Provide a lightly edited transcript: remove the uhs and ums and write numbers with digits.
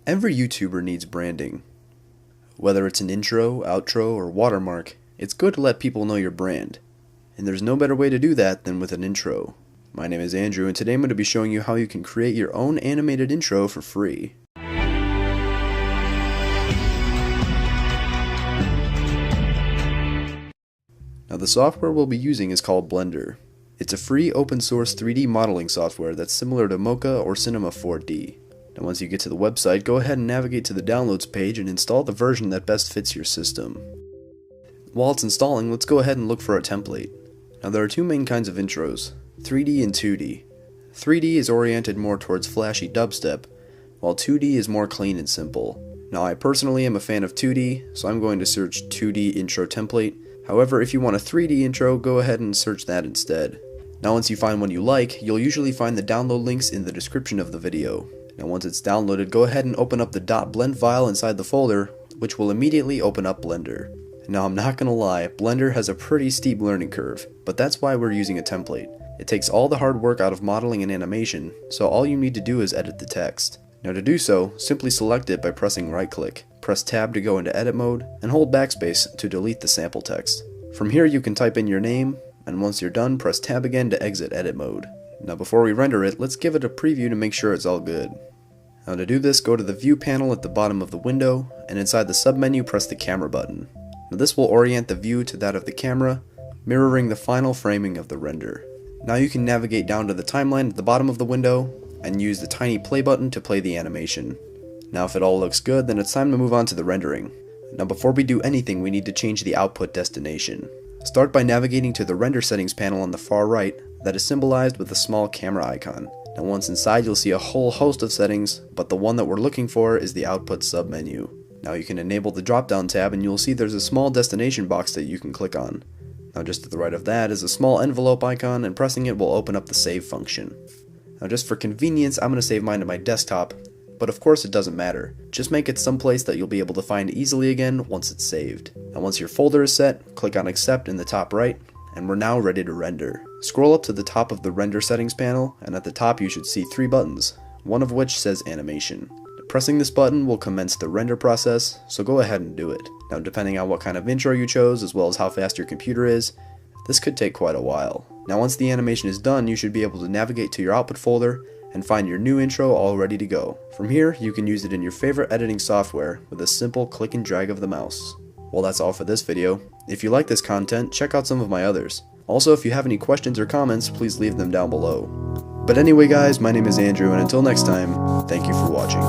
Every YouTuber needs branding. Whether it's an intro, outro, or watermark, it's good to let people know your brand. And there's no better way to do that than with an intro. My name is Andrew, and today I'm going to be showing you how you can create your own animated intro for free. Now the software we'll be using is called Blender. It's a free open source 3D modeling software that's similar to Mocha or Cinema 4D. Now once you get to the website, go ahead and navigate to the downloads page and install the version that best fits your system. While it's installing, let's go ahead and look for a template. Now there are two main kinds of intros, 3D and 2D. 3D is oriented more towards flashy dubstep, while 2D is more clean and simple. Now I personally am a fan of 2D, so I'm going to search 2D intro template. However, if you want a 3D intro, go ahead and search that instead. Now once you find one you like, you'll usually find the download links in the description of the video. Now once it's downloaded, go ahead and open up the .blend file inside the folder, which will immediately open up Blender. Now I'm not gonna lie, Blender has a pretty steep learning curve, but that's why we're using a template. It takes all the hard work out of modeling and animation, so all you need to do is edit the text. Now to do so, simply select it by pressing right click, press tab to go into edit mode, and hold backspace to delete the sample text. From here you can type in your name, and once you're done, press tab again to exit edit mode. Now before we render it, let's give it a preview to make sure it's all good. Now to do this, go to the view panel at the bottom of the window, and inside the submenu press the camera button. Now this will orient the view to that of the camera, mirroring the final framing of the render. Now you can navigate down to the timeline at the bottom of the window, and use the tiny play button to play the animation. Now if it all looks good, then it's time to move on to the rendering. Now before we do anything, we need to change the output destination. Start by navigating to the render settings panel on the far right that is symbolized with a small camera icon. Now once inside, you'll see a whole host of settings, but the one that we're looking for is the output submenu. Now you can enable the drop down tab and you'll see there's a small destination box that you can click on. Now just to the right of that is a small envelope icon, and pressing it will open up the save function. Now just for convenience, I'm going to save mine to my desktop, but of course it doesn't matter. Just make it someplace that you'll be able to find easily again once it's saved. Now once your folder is set, click on accept in the top right, and we're now ready to render. Scroll up to the top of the render settings panel, and at the top you should see three buttons, one of which says animation. Pressing this button will commence the render process, so go ahead and do it. Now depending on what kind of intro you chose, as well as how fast your computer is, this could take quite a while. Now once the animation is done, you should be able to navigate to your output folder and find your new intro all ready to go. From here, you can use it in your favorite editing software with a simple click and drag of the mouse. Well, that's all for this video. If you like this content, check out some of my others. Also, if you have any questions or comments, please leave them down below. But anyway guys, my name is Andrew, and until next time, thank you for watching.